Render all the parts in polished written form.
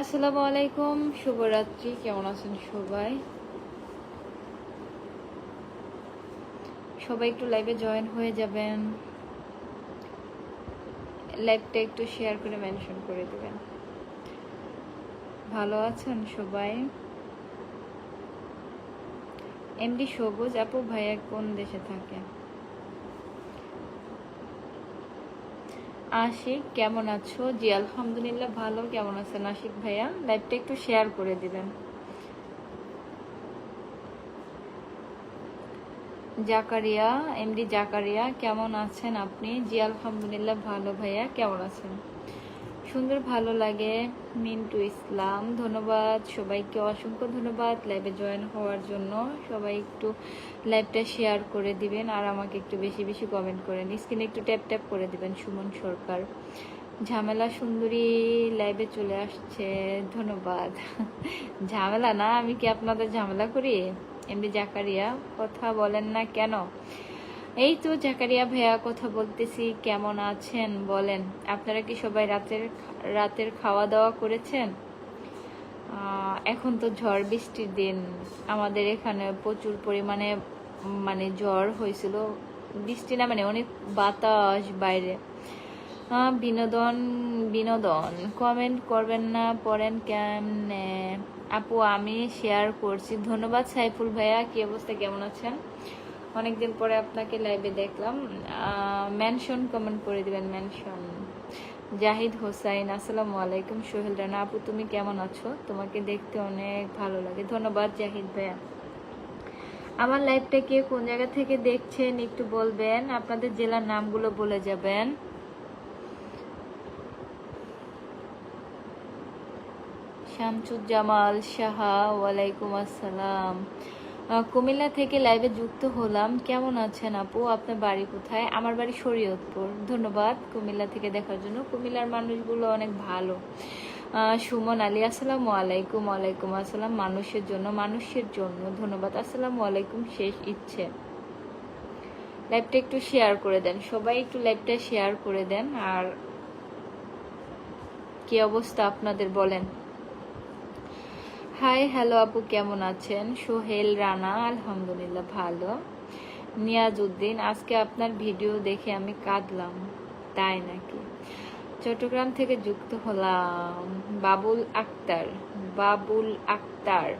আসসালামু আলাইকুম, শুভরাত্রি। কেমন আছেন সবাই? সবাই একটু লাইভে জয়েন হয়ে যাবেন। লাইভটা একটু শেয়ার করে মেনশন করে দিবেন। ভালো আছেন সবাই? এমডি সবুজ আপু ভাইয়া কোন দেশে থাকে? আশিক কেমন আছো? জি আলহামদুলিল্লাহ ভালো। কেমন আছেন আশিক ভাইয়া? লাইভটা একটু শেয়ার করে দিবেন। জাকারিয়া, এমডি জাকারিয়া কেমন আছেন আপনি? জি আলহামদুলিল্লাহ ভালো ভাইয়া। কেমন আছেন? সুন্দর, ভালো লাগে। মিন্টু ইসলাম ধন্যবাদ সবাইকে, অসংখ্য ধন্যবাদ লাইভে জয়েন হওয়ার জন্য। সবাই একটু লাইভটা শেয়ার করে দিবেন আর আমাকে একটু বেশি বেশি কমেন্ট করেন। স্ক্রিনে একটু ট্যাপ ট্যাপ করে দিবেন। সুমন সরকার ঝামেলা সুন্দরী লাইভে চলে আসছে, ধন্যবাদ। ঝামেলা না, আমি কি আপনাদের ঝামেলা করি? এমনি জাকারিয়া কথা বলেন না কেন? এই তো জাকারিয়া ভাইয়া কথা বলতেছি। কেমন আছেন বলেন? আপনারা কি সবাই রাতের খাওয়া দাওয়া করেছেন? এখন তো ঝড় বৃষ্টির দিন, আমাদের এখানে প্রচুর পরিমাণে মানে ঝড় হয়েছিল। বৃষ্টি না, মানে অনেক বাতাস বাইরে। বিনোদন বিনোদন কমেন্ট করবেন না, পড়েন কেমনে? আপু আমি শেয়ার করছি, ধন্যবাদ। সাইফুল ভাইয়া কি অবস্থা, কেমন আছেন? অনেকদিন পরে আপনাকে লাইভে দেখলাম। মেনশন কমেন্ট করে দিবেন, মেনশন। জাহিদ হোসাইন আসসালামু আলাইকুম। সোহেল রানা আপু তুমি কেমন আছো? তোমাকে দেখতে অনেক ভালো লাগে, ধন্যবাদ জাহিদ ভাইয়া। আমার লাইভটা কে কোন জায়গা থেকে দেখছেন একটু বলবেন, আপনাদের জেলার নামগুলো বলে যাবেন। শামসুজ্জামাল সাহা ওয়ালাইকুম আসসালাম। কুমিল্লা থেকে লাইভে যুক্ত হলাম। কেমন আছেন আপু? আপনার বাড়ি কোথায়? আমার বাড়ি শরীয়তপুর। ধন্যবাদ কুমিল্লা থেকে দেখার জন্য। কুমিল্লার মানুষগুলো অনেক ভালো। সুমন আলী আসসালামু আলাইকুম। ওয়ালাইকুম আসসালাম। মানুষের জন্য ধন্যবাদ। আসসালামু আলাইকুম। শেষ ইচ্ছে লাইভটা একটু শেয়ার করে দেন, সবাই একটু লাইভটা শেয়ার করে দেন। আর কি অবস্থা আপনাদের বলেন। হাই হ্যালো আপু কেমন আছেন? সোহেল রানা আলহামদুলিল্লাহ ভালো। নিয়াজউদ্দিন আজকে আপনার ভিডিও দেখে আমি কাঁদলাম। তাই নাকি? চট্টগ্রাম থেকে যুক্ত হলাম। বাবুল আক্তার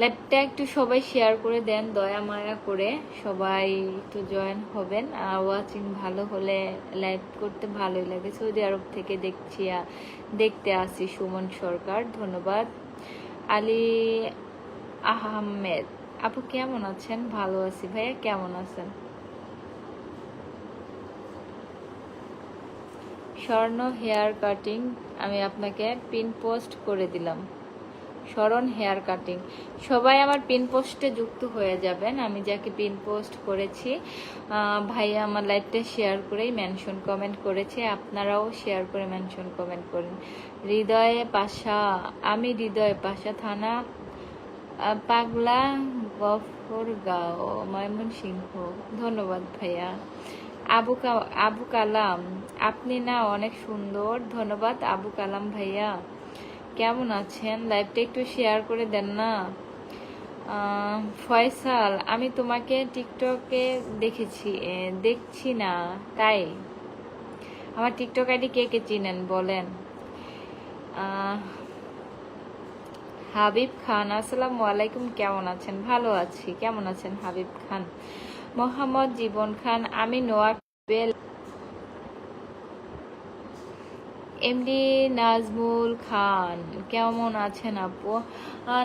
লাইভটা একটু সবাই শেয়ার করে দেন দয়া মায়া করে। সবাই একটু জয়েন হবেন। ওয়াচিং ভালো হলে লাইভ করতে ভালোই লাগে। সৌদি আরব থেকে দেখতে আসি। সুমন সরকার ধন্যবাদ। আলী আহমেদ আপু কেমন আছেন? ভালো আছি ভাইয়া, কেমন আছেন? স্বর্ণ হেয়ার কাটিং আমি আপনাকে পিন পোস্ট করে দিলাম। শরণ হেয়ার কাটিং সবাই আমার পিন পোস্টে যুক্ত হয়ে যাবেন। আমি যাকে পিন পোস্ট করেছি ভাইয়া আমার লাইভটা শেয়ার করেই মেনশন কমেন্ট করেছে। আপনারাও শেয়ার করে মেনশন কমেন্ট করেন। আমি হৃদয় পাশা থানা পাগলা গফরগাঁও ময়মনসিংহ। ধন্যবাদ ভাইয়া। আবু কালাম আপনি না অনেক সুন্দর। ধন্যবাদ আবু কালাম ভাইয়া। কেমন আছেন? লাইভটা একটু শেয়ার করে দেন না। ফয়সাল আমি তোমাকে টিকটকে দেখছি না তাই। আমার টিকটক আইডি কে কে চিনেন বলেন। হাবিব খান আসসালামু আলাইকুম। কেমন আছেন? ভালো আছি। কেমন আছেন হাবিব খান? মোহাম্মদ জীবন খান আমি নোয়াখালী। এমডি নাজমুল খান কেমন আছেন আপু?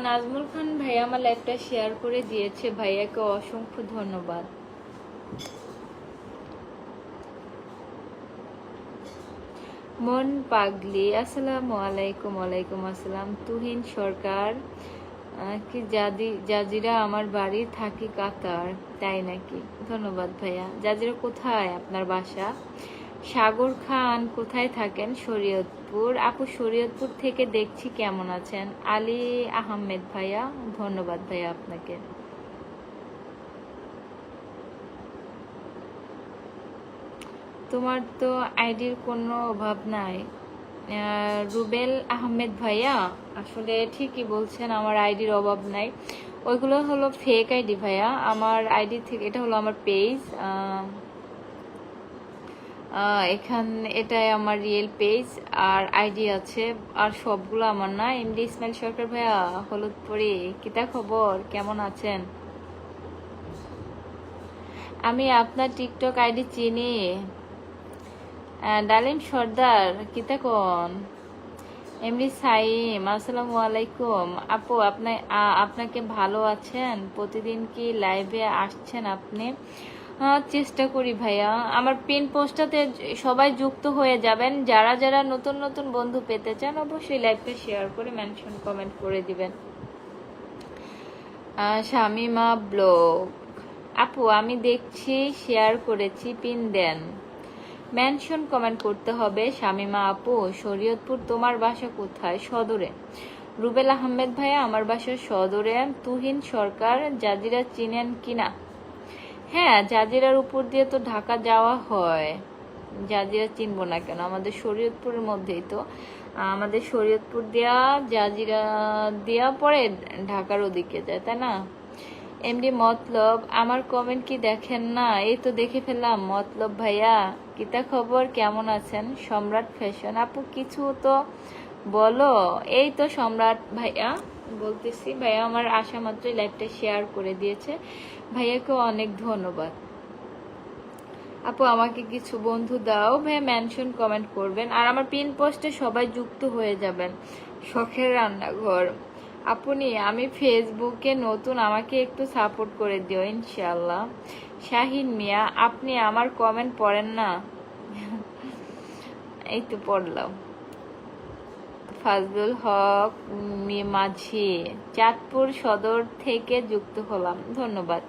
নাজমুল খান ভাইয়া আমার লাইভটা শেয়ার করে দিয়েছে, ভাইয়াকে অসংখ্য ধন্যবাদ। মন পাগলি আসসালামু আলাইকুম। ওয়ালাইকুম আসসালাম। তুহিন সরকার কি জাজিরা আমার বাড়ি, থাকি কাতার। তাই নাকি? ধন্যবাদ ভাইয়া। জাজিরা কোথায় আপনার বাসা? সাগর খান কোথায় থাকেন? শরীয়তপুর। আপু শরীয়তপুর থেকে দেখছি, কেমন আছেন? আলী আহমেদ ভাইয়া ধন্যবাদ ভাইয়া আপনাকে। তোমার তো আইডির কোনো অভাব নাই। রুবেল আহমেদ ভাইয়া, আসলে ঠিকই বলছেন, আমার আইডির অভাব নাই। ওইগুলো হলো ফেক আইডি ভাইয়া, আমার আইডি থেকে এটা হলো আমার পেজ। এটাই আমার রিয়েল পেজ, আর আইডি আছে, আর সবগুলো আমার না। এমডি ইসমাইল সরকার ভাইয়া, হলুদপুরি, কিতা খবর, কেমন আছেন? আমি আপনার টিকটক আইডি চিনি। ডালিম সর্দার, কিতা কোন? এমডি সাইম, আসসালামু আলাইকুম। আপু আপনাকে ভালো আছেন? প্রতিদিন কি লাইভে আসছেন আপনি? চেষ্টা করি ভাইয়া। আমার পিন পোস্টটাতে সবাই যুক্ত হয়ে যাবেন। যারা যারা নতুন নতুন বন্ধু পেতে চান অবশ্যই লাইভটা শেয়ার করে মেনশন কমেন্ট করে দিবেন। শামিমা ব্লগ, আপু আমি দেখছি শেয়ার করেছি, পিন দেন। মেনশন কমেন্ট করতে হবে। শামিমা আপু, শরীয়তপুর, তোমার বাসা কোথায়? সদরে। রুবেল আহমেদ ভাইয়া, আমার বাসা সদরে। তুহিন সরকার, জাজিরা চিনেন কিনা? হ্যাঁ, জাজিরার উপর দিয়ে তো ঢাকা যাওয়া হয়, জাজিরা চিনবো না কেন? আমাদের শরীয়তপুরের মধ্যেই তো। আমাদের শরীয়তপুর দিয়া জাজিরা দিয়া পরে ঢাকার ওদিকে যায়, তাই না? এমডি মতলব, আমার কমেন্ট কি দেখেন না? এই তো দেখে ফেললাম। মতলব ভাইয়া, কিতা খবর, কেমন আছেন? সম্রাট ফ্যাশন আপু, কিছু তো বলো। এই তো সম্রাট ভাইয়া বলতেছি। ভাইয়া আমার আসা মাত্রই লাইভটা শেয়ার করে দিয়েছে, ভাইয়াকে অনেক ধন্যবাদ। আপু আমাকে কিছু বন্ধু দাও। ভাইয়া মেনশন কমেন্ট করবেন, আর আমার পিন পোস্টে সবাই যুক্ত হয়ে যাবেন। শখের রান্নাঘর, আপনি, আমি ফেসবুকে নতুন, আমাকে একটু সাপোর্ট করে দিও ইনশাআল্লাহ। শাহিন মিয়া, আপনি আমার কমেন্ট পড়েন না? এই তো পড়লাম। ফাজলুল হক মাঝি, চাঁদপুর সদর থেকে যুক্ত হলাম, ধন্যবাদ।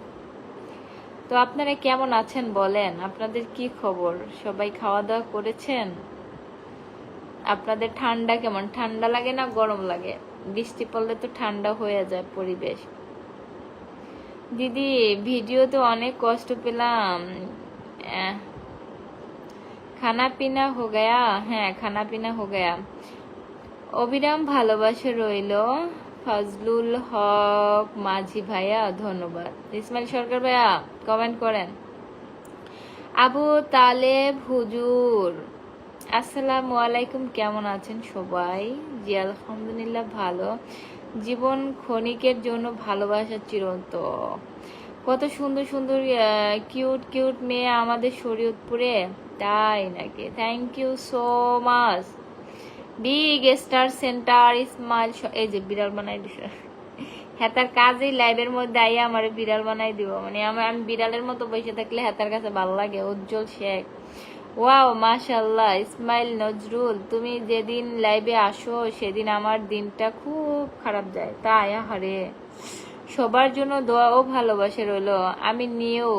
তো আপনারা কেমন আছেন বলেন, আপনাদের কি খবর? সবাই খাওয়া দাওয়া করেছেন? আপনাদের ঠান্ডা কেমন? ঠান্ডা লাগে না গরম লাগে? বৃষ্টি পড়লে তো ঠান্ডা হয়ে যায় পরিবেশ। দিদি ভিডিওতে অনেক কষ্ট পেলাম। খানা পিনা হো গয়া? হ্যাঁ, খানা পিনা হো গয়া। অবিরাম ভালোবাসা রইল। ফজলুল হক মাঝি ভাইয়া, ধন্যবাদ। ইসমাইল সরকার ভাইয়া কমেন্ট করেন। আবু তালেব হুজুর, আসসালামু আলাইকুম, কেমন আছেন সবাই? জি আলহামদুলিল্লাহ ভালো। জীবন ক্ষণিকের জন্য, ভালোবাসা চিরন্তন। কত সুন্দর সুন্দর কিউট কিউট মেয়ে আমাদের শরীয়তপুরে, তাই নাকি? Thank you so much. Big star centre Ismail, এই যে বিড়াল বানাই দিছে। হেতার কাজেই লাইভের মধ্যে আইয়া আমার বিড়াল বানাই দিব, মানে আমি বিড়ালের মতো বসে থাকলে হেতার কাছে ভালো লাগে। উজ্জ্বল শেখ, ওয়াও মাশাল্লাহ। ইসমাইল নজরুল, তুমি যেদিন লাইভে আসো সেদিন আমার দিনটা খুব খারাপ যায়, তাই আহারে। সবার জন্য দোয়া ও ভালোবাসা রইল। আমি নিউ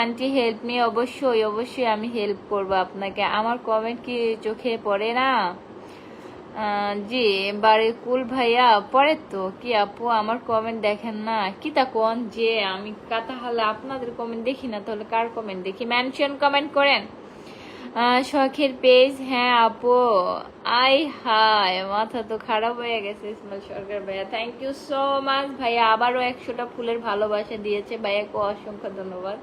আন্টি হেল্প মি, অবশ্যই অবশ্যই আমি হেল্প করবো আপনাকে। আমার কমেন্ট কি চোখে পড়ে না? জি বারিকুল ভাইয়া, পরে তো কি আপু আমার কমেন্ট দেখেন না? কি তা কোন যে আমি কাতা হলে আপনাদের কমেন্ট দেখি না, তাহলে কার কমেন্ট দেখি? মেনশন কমেন্ট করেন। শখের পেজ, হ্যাঁ আপু। আই হাই, মাথা তো খারাপ হয়ে গেছে। ইসমাইল সরকার ভাইয়া, থ্যাংক ইউ সো মাচ ভাইয়া, আবারও 100টা ফুলের ভালোবাসা দিয়েছে, ভাইয়াকে অসংখ্য ধন্যবাদ।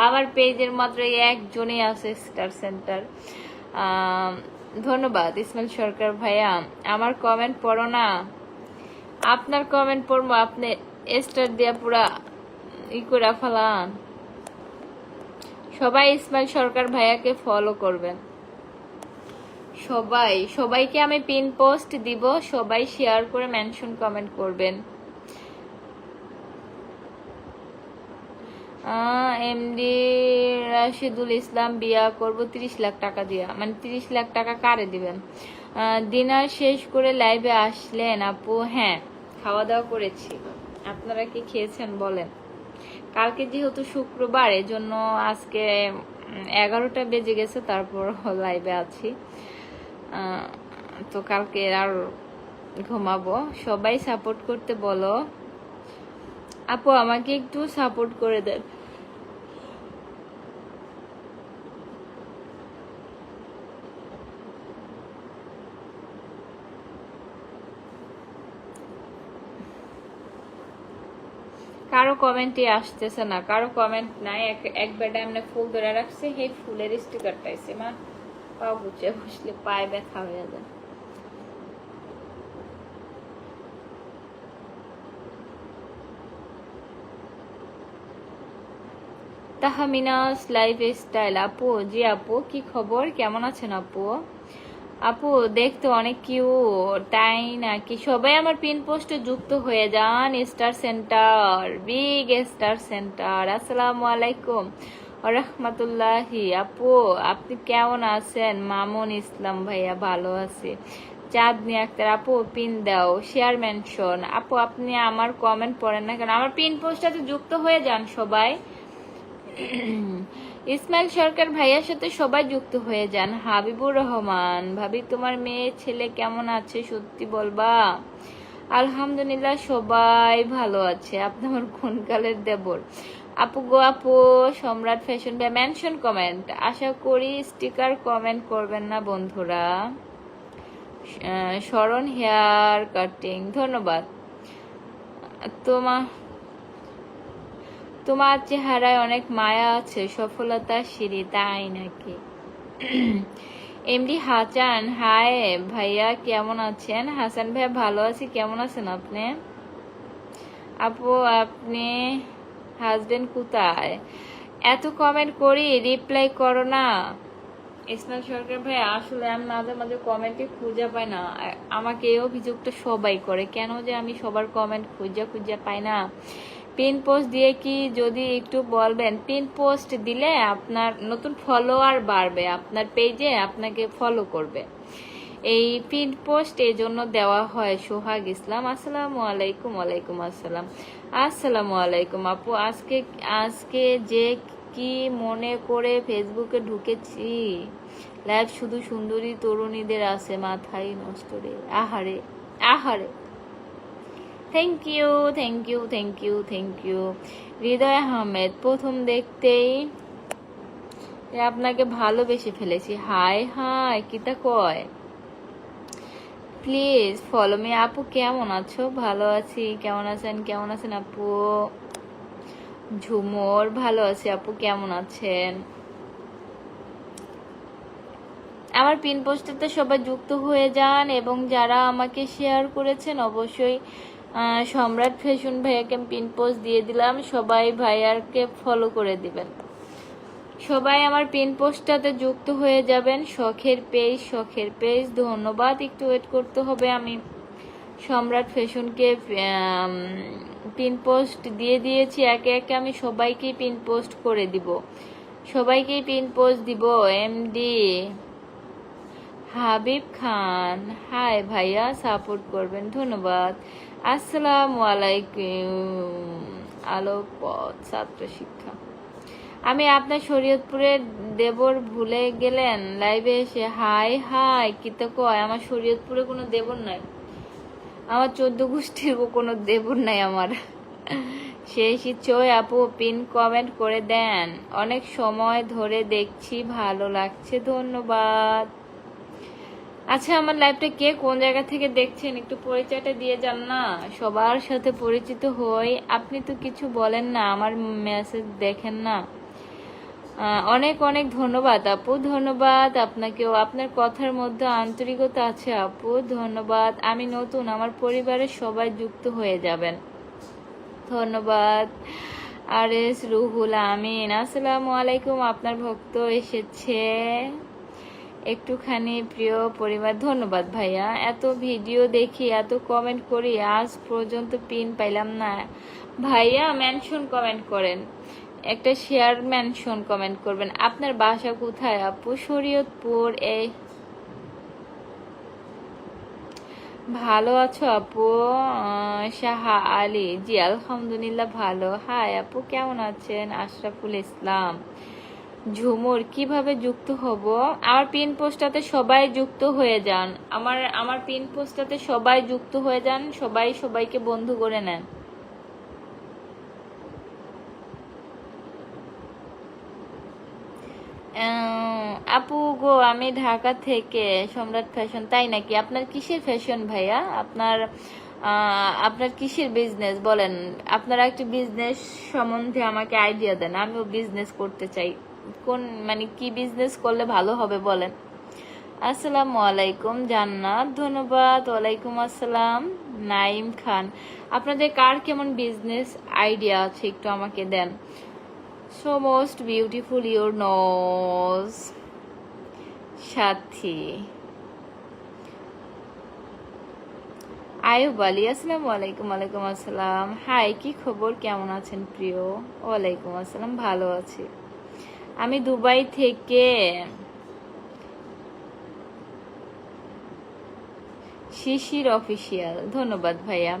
আমার পেজের মাত্র একজনই আছে, স্টার সেন্টার। ধন্যবাদ ইসমাইল সরকার ভাইয়া। আমার কমেন্ট পড়ো না? আপনার কমেন্ট পড়বো? আপনি স্টার দিয়া পুরা ই করে ফেলান। সবাই ইসমাইল সরকার ভাইয়াকে ফলো করবেন। সবাইকে আমি পিন পোস্ট দিব, সবাই শেয়ার করে মেনশন কমেন্ট করবেন। এমডি রাশিদুল ইসলাম, বিয়া করব 30 লাখ টাকা দিয়া, মানে 30 লাখ টাকা কারে দিবেন? ডিনার শেষ করে লাইভে আসলেন আপু? হ্যাঁ, খাওয়া দাওয়া করেছি, আপনারা কি খেয়েছেন বলেন? কালকে যেহেতু শুক্রবার, এজন্য আজকে 11টা বেজে গেছে, তারপর লাইভে আছি। তো কালকে আর ঘুমাবো। সবাই সাপোর্ট করতে বলো। আপু আমাকে একটু সাপোর্ট করে দেন। কারো কমেন্টই আসতেছে না, কারো কমেন্ট নাই। এক বেটা এমনি ফুল ধরে রাখছে, সেই ফুলের স্টিকারটা আছে মা, পা গুছে বসলে পায়ে ব্যথা হয়ে যায়। তাহমিনাস লাইফ স্টাইল আপু, জি আপু, কি খবর, কেমন আছেন আপু? আপু দেখতে অনেক কিউট তাই নাকি? সবাই আমার পিন পোস্টে যুক্ত হয়ে যান। Star centre, big star centre, আসসালামু আলাইকুম রহমতুল্লাহি। আপু আপনি কেমন আছেন? মামুন ইসলাম ভাইয়া, ভালো আছি। চাঁদনি আক্তার আপু, পিন দাও, শেয়ার মেনশন। আপু আপনি আমার কমেন্ট পড়েন না কেন? আমার পিন পোস্টটাতে যুক্ত হয়ে যান সবাই। ইসমাইল সরকার ভাইয়ার সাথে সবাই যুক্ত হয়ে যান। হাবিবুর রহমান ভাবি, তোমার মেয়ে ছেলে কেমন আছে সত্যি বলবা? আলহামদুলিল্লাহ সবাই ভালো আছে। আপনি আমার কোন কালের দেবর? আপু গো আপু, সম্রাট ফ্যাশন ভাই মেনশন কমেন্ট, আশা করি স্টিকার কমেন্ট করবেন না বন্ধুরা। শরণ হেয়ার কাটিং, ধন্যবাদ। তোমার চেহারায় অনেক মায়া আছে, সফলতার সিঁড়ি, তাই নাকি? এমডি হাসান, হাই ভাইয়া কেমন আছেন? হাসান ভাইয়া ভালো আছি, কেমন আছেন আপনি? আপু আপনি হাজবেন্ড কোথায়? এত কমেন্ট করি, রিপ্লাই করো না। ইসমাইল সরকার ভাই, আসলে আমি মাঝে মাঝে কমেন্টে খুঁজে পাই না। আমাকে এই অভিযোগটা সবাই করে, কেন যে আমি সবার কমেন্ট খুঁজে পাই না। পিন পোস্ট দিয়ে কি যদি একটু বলবেন? পিন পোস্ট দিলে আপনার নতুন ফলোয়ার বাড়বে, আপনার পেজে আপনাকে ফলো করবে। এই পিন পোস্ট এই জন্য দেওয়া হয়। সোহাগ ইসলাম, আসসালামু আলাইকুম। ওয়ালাইকুম আসসালাম। আসসালামু আলাইকুম আপু, আজকে যে কি মনে করে ফেসবুকে ঢুকেছি, লাইভ শুধু সুন্দরী তরুণীদের আছে, মাথায় নষ্ট রে। আহারে আহারে, thank you thank you thank you thank you. Hridoy Ahmed, প্রথম দেখতেই আপনাকে ভালোবেসে ফেলেছি। হাই হাই, কিতা কয়? Please follow me. আপু কেমন আছো? ভালো আছি, কেমন আছেন আপু? ঝুমুর, ভালো আছি আপু, কেমন আছেন? আমার পিন পোস্টটাতে সবাই যুক্ত হয়ে যান, এবং যারা আমাকে শেয়ার করেছেন অবশ্যই সম্রাট ফ্যাশন ভাইয়াকে পিন পোস্ট দিয়ে দিলাম, সবাই ভাইয়ারকে ফলো করে দিবেন। সবাই আমার পিন পোস্টটাতে যুক্ত হয়ে যাবেন। শখের পেজ, ধন্যবাদ। একটু ওয়েট করতে হবে, আমি সম্রাট ফ্যাশনকে পিন পোস্ট দিয়ে দিয়েছি। একে একে আমি সবাইকেই পিন পোস্ট করে দিব, সবাইকেই পিন পোস্ট দিব। এমডি হাবিব খান, হাই ভাইয়া, সাপোর্ট করবেন, ধন্যবাদ। আসসালামু আলাইকুম। আলোকপথ ছাত্র শিক্ষা, আমি আপনার শরীয়তপুরের দেবর ভুলে গেলেন লাইভে এসে। হাই হাই, কি তো কয়? আমার শরীয়তপুরে কোনো দেবর নাই, আমার 14 গোষ্ঠীর কোনো দেবর নাই আমার। সেই চই আপু, পিন কমেন্ট করে দেন, অনেক সময় ধরে দেখছি, ভালো লাগছে, ধন্যবাদ। আচ্ছা, আমার লাইভটা কে কোন জায়গা থেকে দেখছেন একটু পরিচয়টা দিয়ে যান না, সবার সাথে পরিচিত হই। আপনি তো কিছু বলেন না, আমার মেসেজ দেখেন না। অনেক অনেক ধন্যবাদ আপু, ধন্যবাদ আপনাকেও। আপনার কথার মধ্যে আন্তরিকতা আছে আপু, ধন্যবাদ। আমি নতুন, আমার পরিবারের সবাই যুক্ত হয়ে যাবেন, ধন্যবাদ। আর এস রুহুল আমিন, আসসালামু আলাইকুম। আপনার ভক্ত এসেছে একটুখানি, প্রিয় পরিবার, ধন্যবাদ ভাইয়া। এত ভিডিও দেখি, এত কমেন্ট করি, আজ পর্যন্ত পিন পাইলাম না। ভাইয়া মেনশন কমেন্ট করেন, একটা শেয়ার মেনশন কমেন্ট করবেন। আপনার বাসা কোথায় আপু? শরীয়তপুর। এই ভালো আছো আপু? শাহা আলী, জি আলহামদুলিল্লাহ ভালো। হাই আপু, কেমন আছেন? আশরাফুল ইসলাম। ঝুমুর, কিভাবে যুক্ত হব? আমার পিন পোস্টটাতে সবাই যুক্ত হয়ে যান, আমার পিন পোস্টটাতে সবাই যুক্ত হয়ে যান, সবাই সবাইকে বন্ধু করে নেন। আপু গো, আমি ঢাকা থেকে, সম্রাট ফ্যাশন, তাই নাকি? আপনার কিসের ফ্যাশন ভাইয়া? আপনার আপনার কিসের বিজনেস বলেন, আপনারা একটু বিজনেস সম্বন্ধে আমাকে আইডিয়া দেন, আমিও বিজনেস করতে চাই। কোন মানে কি বিজনেস করলে ভালো হবে বলেন। আসসালামু আলাইকুম জান্নাত, ধন্যবাদ। ওয়ালাইকুম আসসালাম নাইম খান। আপনাদের কার কেমন বিজনেস আইডিয়া আছে একটু আমাকে দেন। So most beautiful your nose Sathi Ayub Ali, আসসালামু আলাইকুম। ওয়ালাইকুম আসসালাম। হাই, কি খবর, কেমন আছেন প্রিয়? ওয়ালাইকুম আসসালাম, ভালো আছি। আমি দুবাই থেকে শিশির অফিসিয়াল, ধন্যবাদ ভাইয়া।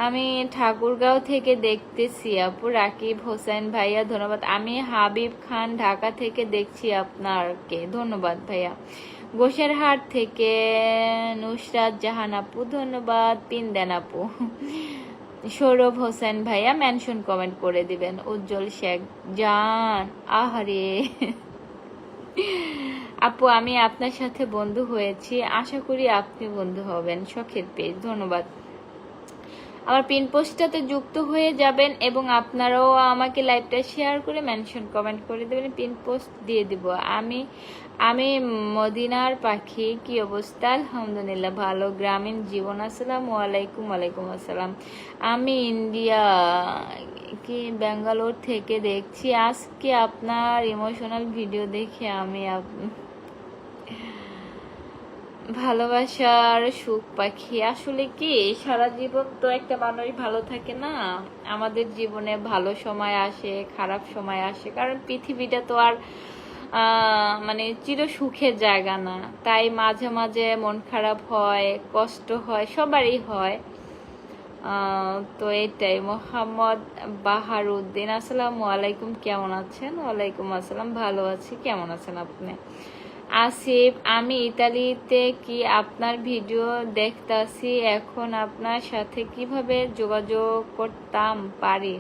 আমি ঠাকুরগাঁও থেকে দেখতেছি আপু। রাকিব হোসেন ভাইয়া, ধন্যবাদ। আমি হাবিব খান ঢাকা থেকে দেখছি আপনাকে, ধন্যবাদ ভাইয়া। গোসেরহাট থেকে নুসরাত জাহান আপু, ধন্যবাদ। পিন দেন আপু। সৌরভ হোসেন ভাইয়া, মেনশন কমেন্ট করে দিবেন। উজ্জ্বল শেখ জান, আহারে আপু আমি আপনার সাথে বন্ধু হয়েছি, আশা করি আপনি বন্ধু হবেন। শখের পেজ, ধন্যবাদ। আমার পিন পোস্টটাতে যুক্ত হয়ে যাবেন এবং আপনারাও আমাকে লাইভটা শেয়ার করে মেনশন কমেন্ট করে দেবেন, পিন পোস্ট দিয়ে দিব। আমি আমি মদিনার পাখি, কি অবস্থা? আলহামদুলিল্লাহ ভালো। গ্রামীণ জীবন, আসসালামু আলাইকুম। ওয়ালাইকুম আসসালাম। আমি ইন্ডিয়া কি ব্যাঙ্গালোর থেকে দেখছি। আজকে আপনার ইমোশনাল ভিডিও দেখে আমি ভালোবাসার সুখ পাখি। আসলে কি সারা জীবন তো একটা মানুষ ভালো থাকে না, আমাদের জীবনে ভালো সময় আসে, খারাপ সময় আসে, কারণ পৃথিবীটা তো আর মানে চির সুখের জায়গা না। তাই মাঝে মাঝে মন খারাপ হয়, কষ্ট হয়, সবারই হয়। তো এটাই। মোহাম্মদ বাহারুদ্দিন, আসসালামু আলাইকুম, কেমন আছেন? ওয়ালাইকুম আসসালাম, ভালো আছি। কেমন আছেন আপনি? আসিফ, আমি ইতালিতে কি আপনার ভিডিও দেখতাছি, এখন আপনার সাথে কিভাবে যোগাযোগ করতাম পারি?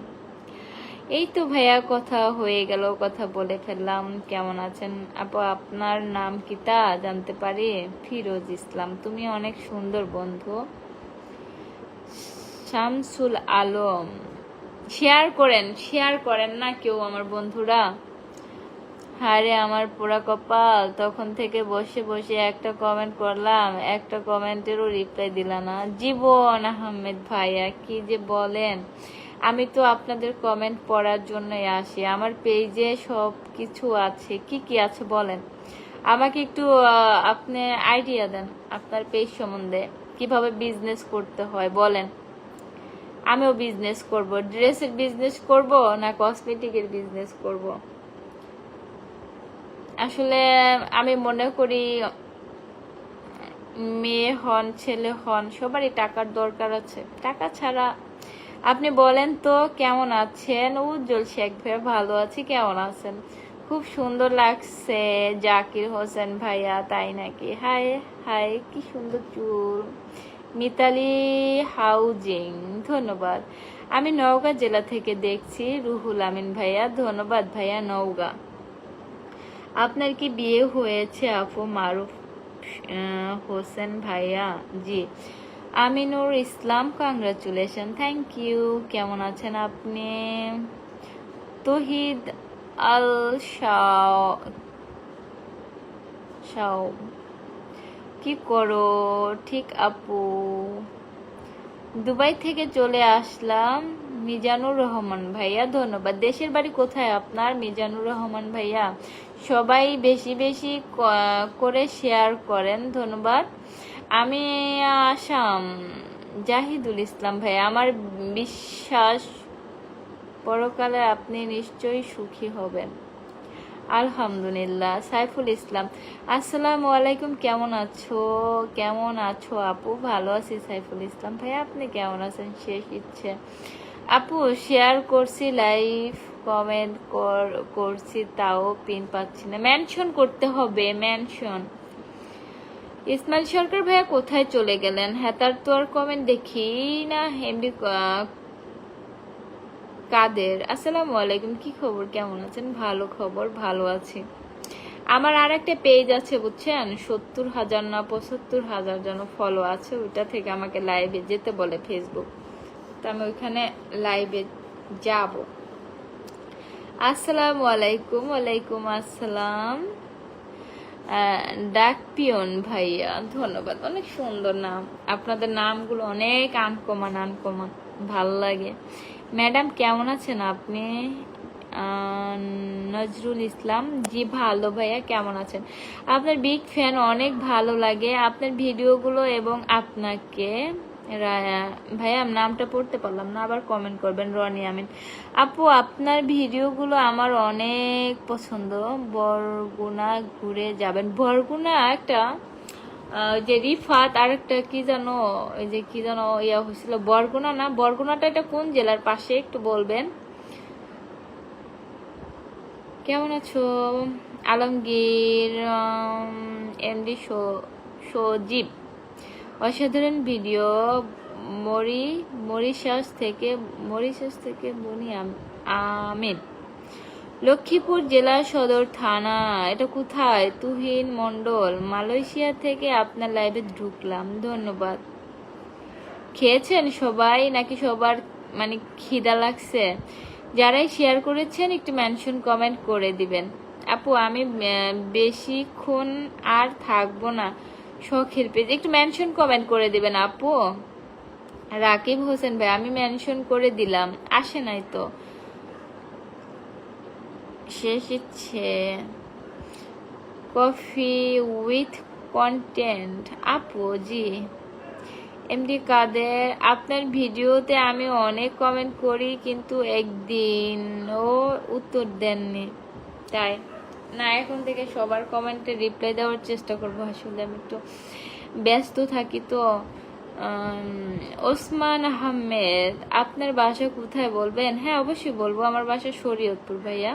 এই তো ভাইয়া, কথা হয়ে গেল, কথা বলে ফেললাম। কেমন আছেন আপু? আপনার নাম কি তা জানতে পারি? ফিরোজ ইসলাম, তুমি অনেক সুন্দর বন্ধু। শামসুল আলম, শেয়ার করেন না কেউ আমার বন্ধুরা। হারে আমার পোড়া কপাল, তখন থেকে বসে বসে একটা কমেন্ট করলাম, একটা কমেন্টেরও রিপ্লাই দিলা না। জীবন আহমেদ ভাইয়া, কি যে বলেন, আমি তো আপনাদের কমেন্ট পড়ার জন্যই আসি। আমার পেজে সব কিছু আছে। কি কি আছে বলেন আমাকে একটু, আপনি আইডিয়া দেন আপনার পেজ সম্বন্ধে, কিভাবে বিজনেস করতে হয় বলেন। আমিও বিজনেস করব, ড্রেসের বিজনেস করব না কসমেটিকের বিজনেস করব। আসলে আমি মনে করি মেয়ে হন ছেলে হন সবারই টাকার দরকার আছে, টাকা ছাড়া। আপনি বলেন তো কেমন আছেন? উজ্জ্বল শেখ ভাইয়া, ভালো আছি। কেমন আছেন? খুব সুন্দর লাগছে জাকির হোসেন ভাইয়া, তাই নাকি? হাই হাই, কি সুন্দর চুল। মিতালি হাউজিং, ধন্যবাদ। আমি নওগাঁ জেলা থেকে দেখছি। রুহুল আমিন ভাইয়া, ধন্যবাদ ভাইয়া। নওগাঁ, আপনার কি বিয়ে হয়েছে আপু? মারুফ হোসেন ভাইয়া, জি। Aminur Islam, congratulation, thank you. কেমন আছেন আপনি? তহিদ আল শাও, কি করো? ঠিক আপু, দুবাই থেকে চলে আসলাম। মিজানুর রহমান ভাইয়া, ধন্যবাদ। দেশের বাড়ি কোথায় আপনার মিজানুর রহমান ভাইয়া? সবাই বেশি বেশি করে শেয়ার করেন, ধন্যবাদ। আমি আসাম। জাহিদুল ইসলাম ভাইয়া, আমার বিশ্বাস পরকালে আপনি নিশ্চয়ই সুখী হবেন। আলহামদুলিল্লাহ। সাইফুল ইসলাম, আসসালামু আলাইকুম, কেমন আছো আপু? ভালো আছি সাইফুল ইসলাম ভাইয়া, আপনি কেমন আছেন? শেষ ইচ্ছে আপু, শেয়ার করছি, লাইভ কমেন্ট করছি, তাও পিন পাচ্ছি না। মেনশন করতে হবে, মেনশন। ইসমাইল সরকার ভাইয়া কোথায় চলে গেলেন? হ্যাঁ, তার তো আর কমেন্ট দেখি না। এমবি কাদের, আসসালামু আলাইকুম, কি খবর, কেমন আছেন? ভালো খবর, ভালো আছি। আমার আর একটা পেজ আছে বুঝছেন, 70,000 না 75,000 যেন ফলো আছে, ওইটা থেকে আমাকে লাইভে যেতে বলে ফেসবুক, তো আমি ওইখানে লাইভে যাব। আসসালামু আলাইকুম। ওয়ালাইকুম আসসালাম। ডাক পিয়ন ভাইয়া, ধন্যবাদ, অনেক সুন্দর নাম, আপনাদের নামগুলো অনেক আনকমন আনকমন, ভাল লাগে। ম্যাডাম কেমন আছেন আপনি? নজরুল ইসলাম, জি ভালো ভাইয়া, কেমন আছেন? আপনার বিগ ফ্যান, অনেক ভালো লাগে আপনার ভিডিওগুলো এবং আপনাকে। ভাইয়া নামটা পড়তে পারলাম না, আবার কমেন্ট করবেন। রনি আমিন আপু, আপনার ভিডিওগুলো আমার অনেক পছন্দ। বরগুনা ঘুরে যাবেন। বরগুনা একটা যে রিফাত, আর একটা কি জানো, ওই যে কি জানো ইয়া হয়েছিল, বরগুনা না, বরগুনাটা এটা কোন জেলার পাশে একটু বলবেন? কেমন আছো? আলমগীর এমডি সজীব, অসাধারণ ভিডিও। মরিশাস থেকে বনি আমিন, লক্ষ্মীপুর জেলা সদর থানা। এটা কোথায়? তুহিন মন্ডল, মালয়েশিয়া থেকে আপনার লাইভে ঢুকলাম, ধন্যবাদ। খেয়েছেন সবাই নাকি সবার মানে খিদা লাগছে? যারাই শেয়ার করেছেন একটু মেনশন কমেন্ট করে দিবেন। আপু আমি বেশিক্ষণ আর থাকবো না, শখের পেজ, একটু মেনশন কমেন্ট করে দিবেন আপু। রাকিব হোসেন ভাই, আমি মেনশন করে দিলাম, আসে নাই তো। শেষ ইচ্ছে কফি উইথ কন্টেন্ট, আপু জি। এমডি কাদের, আপনার ভিডিওতে আমি অনেক কমেন্ট করি কিন্তু একদিনও উত্তর দেননি, তাই না? এখন থেকে সবার কমেন্টে রিপ্লাই দেওয়ার চেষ্টা করবো, আসলে আমি একটু ব্যস্ত থাকি তো। ওসমান আহমেদ, আপনার বাসা কোথায় বলবেন? হ্যাঁ অবশ্যই বলবো, আমার বাসা শরীয়তপুর ভাইয়া।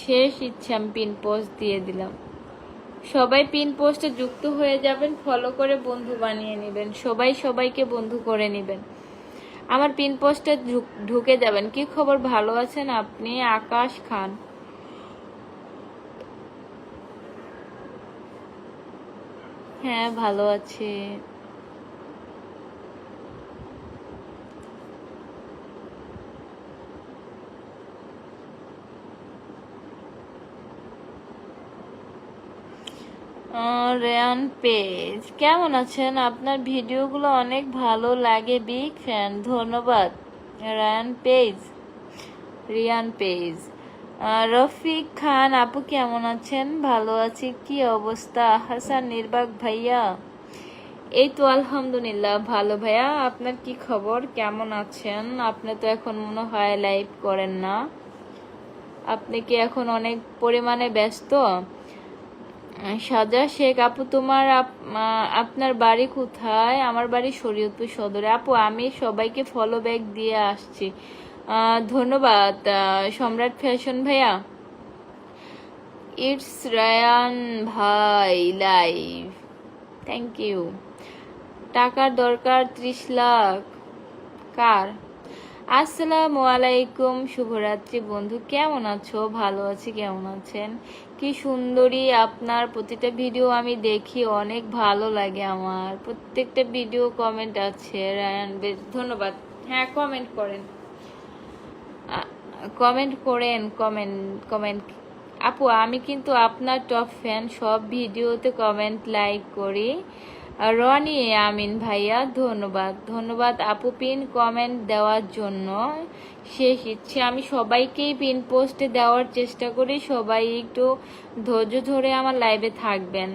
শেষ ইচ্ছে আমি পিন পোস্ট দিয়ে দিলাম, সবাই পিন পোস্টে যুক্ত হয়ে যাবেন, ফলো করে বন্ধু বানিয়ে নেবেন, সবাই সবাইকে বন্ধু করে নেবেন, আমার পিন পোস্টে ঢুকে যাবেন। কি খবর, ভালো আছেন আপনি? আকাশ খান, হ্যাঁ ভালো আছি। রেয়ান পেজ, কেমন আছেন? আপনার ভিডিওগুলো অনেক ভালো লাগে, বিগ ফ্যান, ধন্যবাদ। রিয়ান পেজ। রফিক খান আপু কেমন আছেন? ভালো আছি, কি অবস্থা? হাসান নির্বাক ভাইয়া, এই তো আলহামদুলিল্লাহ ভালো ভাইয়া, আপনার কি খবর, কেমন আছেন? আপনি তো এখন মনে হয় লাইভ করেন না, আপনি কি এখন অনেক পরিমাণে ব্যস্ত? সাজা শেখ আপু, আপনার বাড়ি কোথায়? আমার বাড়ি শরীয়তপুর সদরে। আপু আমি সবাইকে ফলো ব্যাক দিয়ে আসছি, ধন্যবাদ। সম্রাট ফ্যাশন ভাইয়া, ইটস রায়ান ভাই লাইভ, থ্যাংক ইউ। টাকার দরকার 30 লাখ, কার? আসসালামু আলাইকুম, শুভরাত্রি বন্ধু, কেমন আছো? ভালো আছি, কেমন আছেন? কি সুন্দরী, আপনার প্রতিটা ভিডিও আমি দেখি, অনেক ভালো লাগে আমার প্রত্যেকটা ভিডিও, কমেন্ট আছে। রায়ান বেশ, ধন্যবাদ। হ্যাঁ কমেন্ট করেন, কমেন্ট আপু, আমি কিন্তু আপনার টপ ফ্যান, সব ভিডিওতে কমেন্ট লাইক করি। রনি আমিন ভাইয়া, ধন্যবাদ আপু পিন কমেন্ট দেওয়ার জন্য। শেষ ইচ্ছে আমি সবাইকেই পিন পোস্টে দেওয়ার চেষ্টা করি, সবাই একটু ধৈর্য ধরে আমার লাইভে থাকবেন।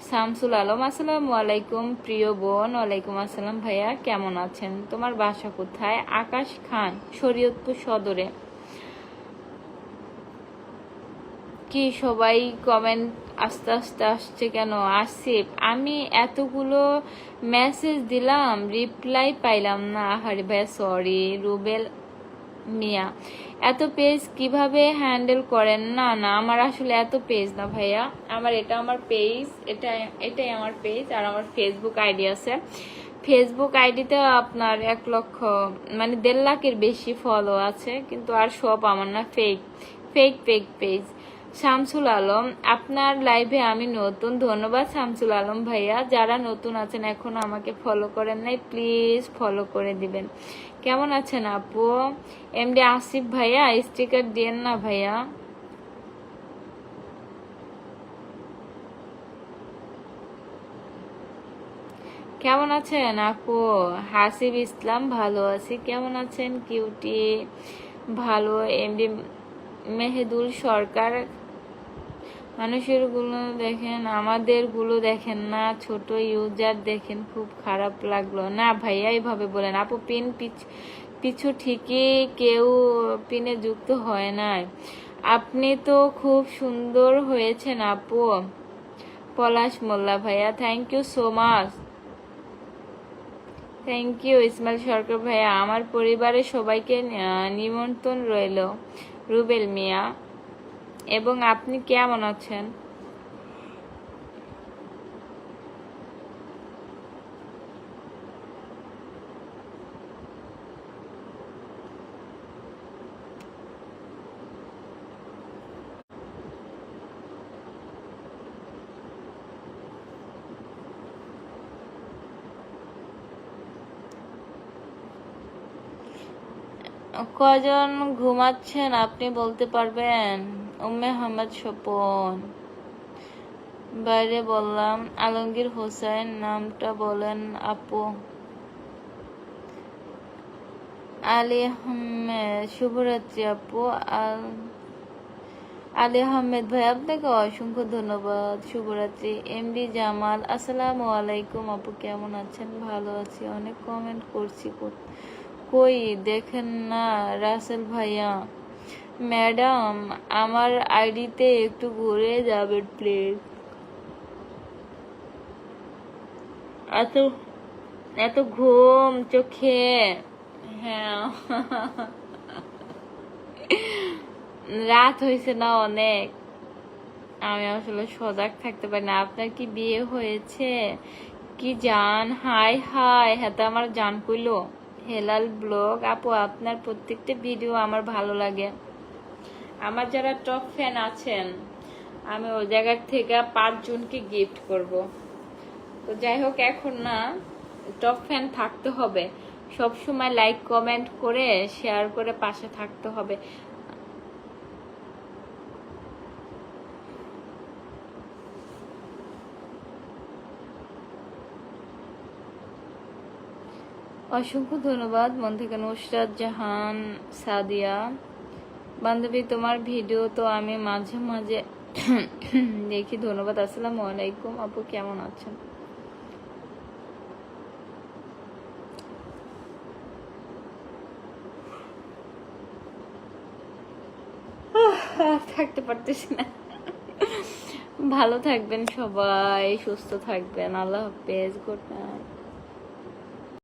শামসুল আলম, আসসালামু আলাইকুম প্রিয় বোন। ওয়ালাইকুম আসসালাম ভাইয়া, কেমন আছেন? তোমার বাসা কোথায়? আকাশ খান, শরীয়তপুর সদরে। কি সবাই কমেন্ট আস্তে আস্তে আসছে কেন? আসিফ, আমি এতগুলো মেসেজ দিলাম, রিপ্লাই পাইলাম না, আহারে ভাইয়া সরি। রুবেল মিয়া, এত পেজ কিভাবে হ্যান্ডেল করেন? না না, আমার আসলে এত পেজ না ভাইয়া, আমার পেজ, এটাই আমার পেজ, আর আমার ফেসবুক আইডি আছে। ফেসবুক আইডিতে আপনার 1 লক্ষ মানে 1.5 লাখের বেশি ফলো আছে, কিন্তু আর সব আমার না, fake fake fake page. Shamsul Alam, আপনার লাইভে আমি নতুন। ধন্যবাদ শামসুল আলম ভাইয়া। যারা নতুন আছেন এখনো আমাকে ফলো করেন নাই, প্লিজ ফলো করে দিবেন। কেমন আছেন আপু? এমডি আসিফ ভাইয়া, স্টিকার দিয়েন না ভাইয়া। কেমন আছেন আপু? হাসিব ইসলাম, ভালো আছি। কেমন আছেন কিউটি? ভালো। এমডি মেহেদুল সরকার, মানুষের গুলো দেখেন, আমাদের গুলো দেখেন না, ছোট ইউজার দেখেন, খুব খারাপ লাগলো। না ভাইয়া এইভাবে বলেন আপু। পিছু ঠিকই কেউ পিনে যুক্ত হয় নাই। আপনি তো খুব সুন্দর হয়েছেন আপু। পলাশ মোল্লা ভাইয়া, thank you so much. Thank you Ismail Sarkar ভাইয়া। আমার পরিবারের সবাইকে নিমন্ত্রণ রইল। রুবেল মিয়া, এবং আপনি কেমন আছেন? কজন ঘুমাচ্ছেন আপনি বলতে পারবেন? উম্মে আহমদ স্বপন, বাইরে বললাম। আলমগীর হোসেন, নামটা বলেন আপু। আলী আহমেদ, শুভরাত্রি আপু। আলী আহমেদ ভাই, আপনাকে অসংখ্য ধন্যবাদ, শুভরাত্রি। এমডি জামাল, আসসালামু আলাইকুম আপু, কেমন আছেন? ভালো আছি, অনেক কমেন্ট করছি, কই দেখেন না। রাসেল ভাইয়া, ম্যাডাম আমার আইডিতে একটু ঘুরে যাবেন প্লিজ। এত এত ঘুম চোখে। হ্যাঁ রাত হয়েছে না অনেক, আমি আসলে সজাগ থাকতে পারি না। আপনার কি বিয়ে হয়েছে? কি জান, হাই হাই, হ্যাঁ তো আমার জান কইলো। হেলাল ব্লগ আপু, আপনার প্রত্যেকটা ভিডিও আমার ভালো লাগে। আমার যারা টপ ফ্যান আছেন, আমি ওই জায়গার থেকে 5 জনকে গিফট করব। তো যাই হোক, এখন না, টপ ফ্যান থাকতে হবে, সব সময় লাইক কমেন্ট করে শেয়ার করে পাশে থাকতে হবে। অসংখ্য ধন্যবাদ মন থেকে। নুসরাত জাহান সাদিয়া, বান্ধবী তোমার ভিডিও তো আমি মাঝে মাঝে দেখি, ধন্যবাদ। আসসালামু আলাইকুম আপু, কেমন আছেন? থাকতে পারতেছি না। ভালো থাকবেন সবাই, সুস্থ থাকবেন। আল্লাহ হাফেজ, গুড নাইট।